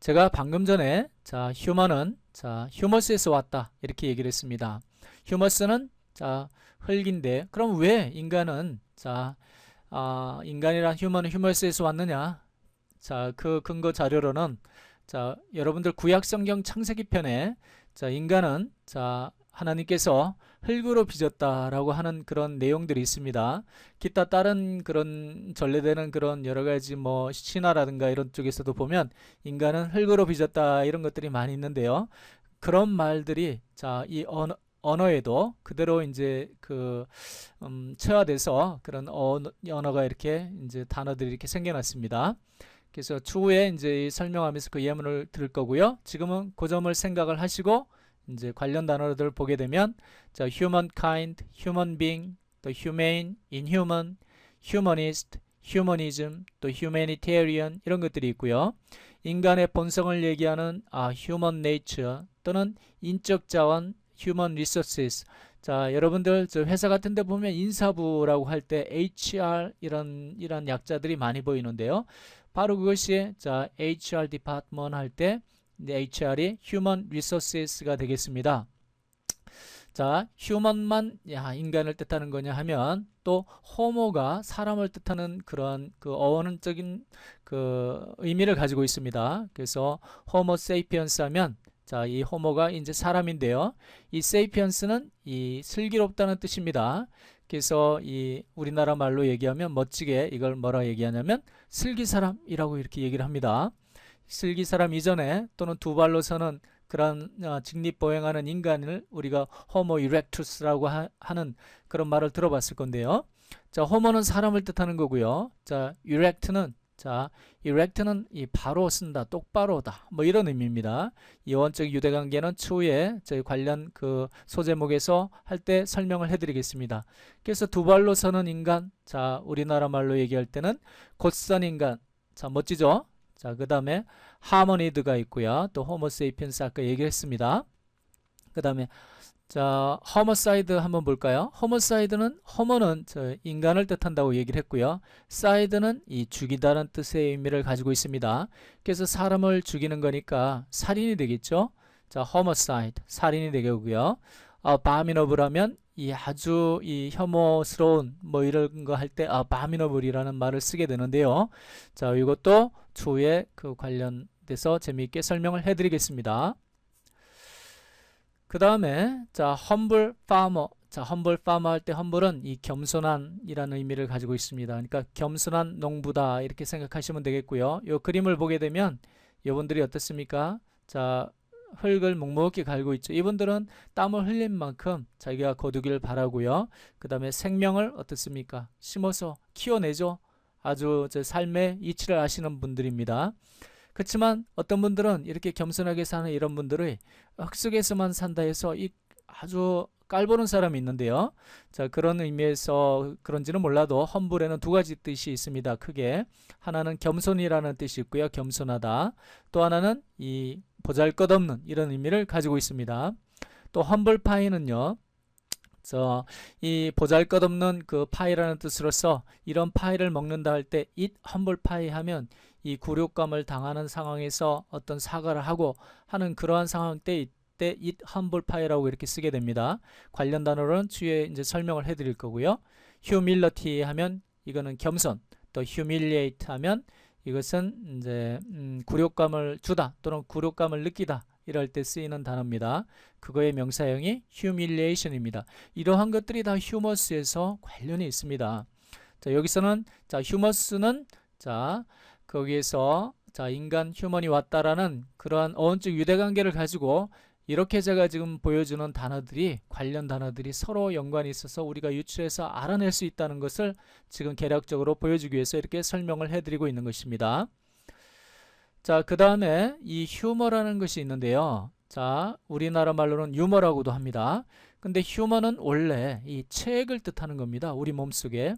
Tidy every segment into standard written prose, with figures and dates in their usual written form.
제가 방금 전에 자, 휴먼은 자, 휴머스에서 왔다 이렇게 얘기를 했습니다. 휴머스는 자, 흙인데 그럼 왜 인간은 자, 인간이란 휴먼은 휴머스에서 왔느냐? 자, 그 근거 자료로는 자, 여러분들 구약 성경 창세기 편에 자, 인간은 자, 하나님께서 흙으로 빚었다라고 하는 그런 내용들이 있습니다. 기타 다른 그런 전래되는 그런 여러 가지 뭐 신화라든가 이런 쪽에서도 보면 인간은 흙으로 빚었다 이런 것들이 많이 있는데요. 그런 말들이 자, 이 언어에도 그대로 이제 체화돼서 그런 언어가 이렇게 이제 단어들이 이렇게 생겨났습니다. 그래서 추후에 이제 설명하면서 그 예문을 들을 거고요. 지금은 그 점을 생각을 하시고 이제 관련 단어들을 보게 되면 자, humankind, human being, 또 humane, inhuman, humanist, humanism, 또 humanitarian 이런 것들이 있고요. 인간의 본성을 얘기하는 human nature 또는 인적 자원, human resources. 자, 여러분들 저 회사 같은 데 보면 인사부라고 할 때 HR 이런 약자들이 많이 보이는데요. 바로 그것이 자, HR department 할 때 HR이 Human Resources가 되겠습니다. 자, human만 인간을 뜻하는 거냐 하면 또 homo가 사람을 뜻하는 그런 그 어원적인 그 의미를 가지고 있습니다. 그래서 homo sapiens 하면 자, 이 homo가 이제 사람인데요. 이 sapiens는 이 슬기롭다는 뜻입니다. 그래서 이 우리나라 말로 얘기하면 멋지게 이걸 뭐라 얘기하냐면 슬기사람이라고 이렇게 얘기를 합니다. 슬기사람 이전에 또는 두 발로 서는 그런 직립보행하는 인간을 우리가 호모 이렉투스라고 하는 그런 말을 들어봤을 건데요. 자, 호모는 사람을 뜻하는 거고요. 자, 이렉트는 이 바로 쓴다, 똑바로다, 뭐 이런 의미입니다. 이 원적 유대관계는 추후에 저희 관련 그 소제목에서 할 때 설명을 해드리겠습니다. 그래서 두 발로 서는 인간, 자, 우리나라 말로 얘기할 때는 곧선 인간, 자, 멋지죠? 자, 그 다음에 하모니드가 있고요. 또 호모세이피엔스 아까 얘기했습니다. 그 다음에 자, 호모사이드 한번 볼까요? 호모는 저 인간을 뜻한다고 얘기를 했고요. 사이드는 이 죽이다는 뜻의 의미를 가지고 있습니다. 그래서 사람을 죽이는 거니까 살인이 되겠죠. 자, 호모사이드 살인이 되겠고요. 바미너블하면 이 아주 이 혐오스러운 뭐 이런 거 할 때 바미너블이라는 말을 쓰게 되는데요. 자, 이것도 추후에 그 관련돼서 재미있게 설명을 해드리겠습니다. 그 다음에 자, humble farmer. 자, humble farmer 할 때 humble은 이 겸손한이라는 의미를 가지고 있습니다. 그러니까 겸손한 농부다 이렇게 생각하시면 되겠고요. 이 그림을 보게 되면 여러분들이 어떻습니까? 자, 흙을 묵묵히 갈고 있죠. 이분들은 땀을 흘린 만큼 자기가 거두기를 바라고요. 그 다음에 생명을 어떻습니까? 심어서 키워내죠. 아주 저 삶의 이치를 아시는 분들입니다. 그렇지만 어떤 분들은 이렇게 겸손하게 사는 이런 분들의 흙 속에서만 산다 해서 아주 깔보는 사람이 있는데요. 자, 그런 의미에서 그런지는 몰라도 험불에는 두 가지 뜻이 있습니다. 크게 하나는 겸손이라는 뜻이 있고요. 겸손하다. 또 하나는 이 보잘것없는 이런 의미를 가지고 있습니다. 또 험블파이는요. 이 보잘것없는 그 파이라는 뜻으로서 이런 파이를 먹는다 할 때 eat humble pie 하면 이 굴욕감을 당하는 상황에서 어떤 사과를 하고 하는 그러한 상황 때 eat humble pie라고 이렇게 쓰게 됩니다. 관련 단어로는 추후에 이제 설명을 해드릴 거고요. humility 하면 이거는 겸손, 또 humiliate 하면 이것은 이제 굴욕감을 주다 또는 굴욕감을 느끼다 이럴 때 쓰이는 단어입니다. 그거의 명사형이 humiliation입니다. 이러한 것들이 다 휴머스에서 관련이 있습니다. 자, 여기서는 자, 휴머스는 자, 거기에서 자, 인간 휴먼이 왔다라는 그러한 어원적 유대관계를 가지고 이렇게 제가 지금 보여주는 단어들이 관련 단어들이 서로 연관이 있어서 우리가 유추해서 알아낼 수 있다는 것을 지금 개략적으로 보여주기 위해서 이렇게 설명을 해드리고 있는 것입니다. 자, 그 다음에 이 휴머라는 것이 있는데요. 자, 우리나라 말로는 유머라고도 합니다. 근데 휴머는 원래 이 체액을 뜻하는 겁니다. 우리 몸속에.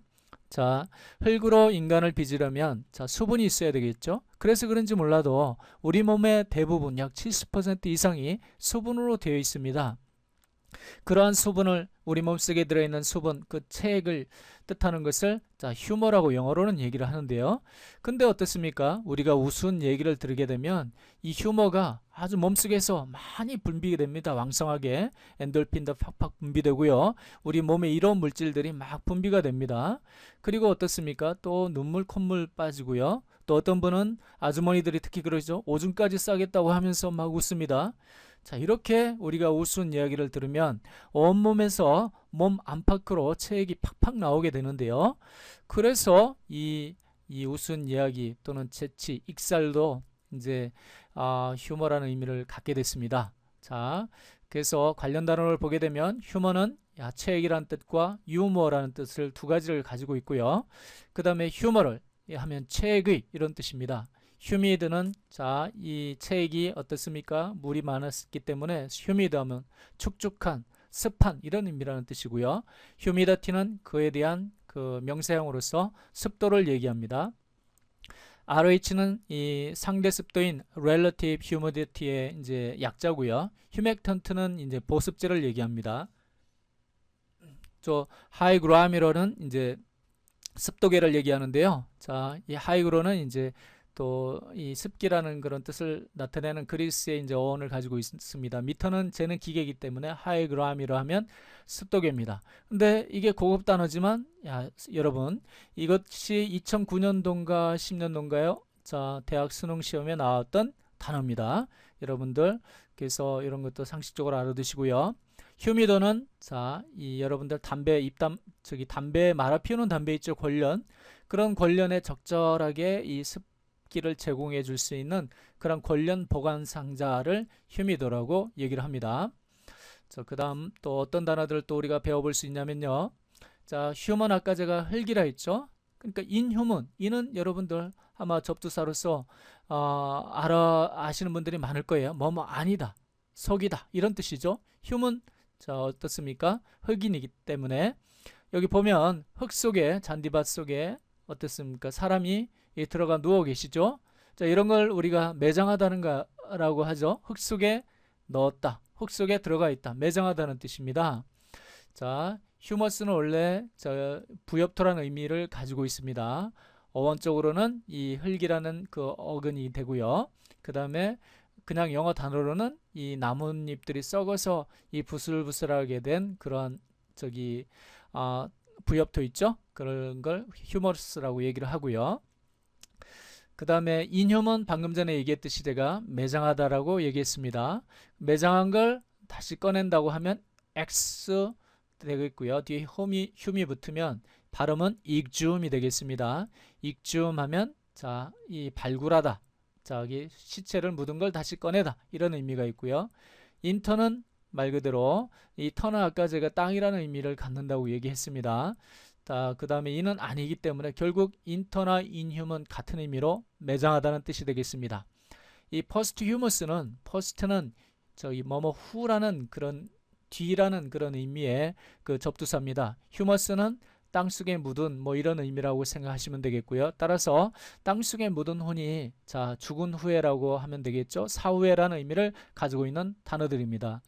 자, 흙으로 인간을 빚으려면 자, 수분이 있어야 되겠죠. 그래서 그런지 몰라도 우리 몸의 대부분 약 70% 이상이 수분으로 되어 있습니다. 그러한 수분을 우리 몸속에 들어있는 수분, 그 체액을 뜻하는 것을 자, 휴머라고 영어로는 얘기를 하는데요. 근데 어떻습니까? 우리가 우스운 얘기를 들으게 되면 이 휴머가 아주 몸속에서 많이 분비게 됩니다. 왕성하게 엔돌핀도 팍팍 분비되고요. 우리 몸에 이런 물질들이 막 분비가 됩니다. 그리고 어떻습니까? 또 눈물, 콧물 빠지고요. 또 어떤 분은 아주머니들이 특히 그러죠. 오줌까지 싸겠다고 하면서 막 웃습니다. 자, 이렇게 우리가 우스운 이야기를 들으면 온몸에서 몸 안팎으로 체액이 팍팍 나오게 되는데요. 그래서 이 우스운 이야기 또는 재치, 익살도 이제 휴머라는 의미를 갖게 됐습니다. 자, 그래서 관련 단어를 보게 되면 휴머는 체액이라는 뜻과 유머라는 뜻을 두 가지를 가지고 있고요. 그 다음에 휴머를 하면 체액의 이런 뜻입니다. 휴미드는 자, 이 체액이 어떻습니까? 물이 많았기 때문에 휴미드 하면 축축한, 습한 이런 의미라는 뜻이고요. 휴미더티는 그에 대한 그 명사형으로서 습도를 얘기합니다. RH는 이 상대 습도인 relative humidity의 이제 약자고요. 휴맥턴트는 이제 보습제를 얘기합니다. 저 하이그라미러는 이제 습도계를 얘기하는데요. 자, 이 하이그로는 이제 또 이 습기라는 그런 뜻을 나타내는 그리스의 이제 어원을 가지고 있습니다. 미터는 재는 기계이기 때문에 하이그라미러 하면 습도계입니다. 근데 이게 고급 단어지만 여러분 이것이 2009년도인가 10년도인가요? 자, 대학 수능 시험에 나왔던 단어입니다. 여러분들 그래서 이런 것도 상식적으로 알아두시고요. 휴미도는 자, 이 여러분들 담배 담배 말아 피우는 담배 있죠, 권련. 그런 권련에 적절하게 이 습기를 제공해 줄 수 있는 그런 권련 보관 상자를 휴미도라고 얘기를 합니다. 자, 그다음 또 어떤 단어들을 또 우리가 배워볼 수 있냐면요. 자, 휴먼 아까 제가 흙이라 했죠. 그러니까 인휴먼, 이는 여러분들 아마 접두사로서 아시는 분들이 많을 거예요. 뭐뭐 아니다, 속이다 이런 뜻이죠. 휴먼 자, 어떻습니까? 흑인이기 때문에 여기 보면 흙 속에 잔디밭 속에 어떻습니까? 사람이 들어가 누워 계시죠? 자, 이런 걸 우리가 매장하다는 거라고 하죠. 흙 속에 넣었다. 흙 속에 들어가 있다. 매장하다는 뜻입니다. 자, 휴머스는 원래 부엽토라는 의미를 가지고 있습니다. 어원적으로는 이 흙이라는 그 어근이 되고요. 그 다음에 그냥 영어 단어로는 이 나뭇잎들이 썩어서 이 부슬부슬하게 된 그런 부엽토 있죠? 그런 걸 휴머스라고 얘기를 하고요. 그 다음에 인휴먼 방금 전에 얘기했듯이 제가 매장하다라고 얘기했습니다. 매장한 걸 다시 꺼낸다고 하면 X 되겠고요. 뒤에 휴미 붙으면 발음은 익줌이 되겠습니다. 익줌 하면 자, 이 발굴하다. 저기 시체를 묻은 걸 다시 꺼내다 이런 의미가 있고요. 인터는 말 그대로 이 터는 아까 제가 땅이라는 의미를 갖는다고 얘기했습니다. 그 다음에 이는 아니기 때문에 결국 인터나 인휴먼 같은 의미로 매장하다는 뜻이 되겠습니다. 이 posthumous는 post는 저기 뭐뭐 후라는 그런 뒤라는 그런 의미의 그 접두사입니다. humus는 땅속에 묻은 뭐 이런 의미라고 생각하시면 되겠고요. 따라서 땅속에 묻은 혼이 자, 죽은 후에라고 하면 되겠죠. 사후에라는 의미를 가지고 있는 단어들입니다.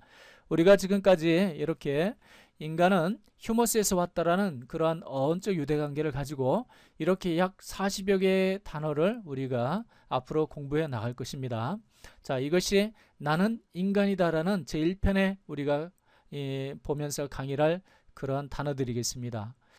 우리가 지금까지 이렇게 인간은 휴머스에서 왔다라는 그러한 어원적 유대관계를 가지고 이렇게 약 40여 개의 단어를 우리가 앞으로 공부해 나갈 것입니다. 자, 이것이 나는 인간이다라는 제1편에 우리가 보면서 강의를 할 그러한 단어들이겠습니다.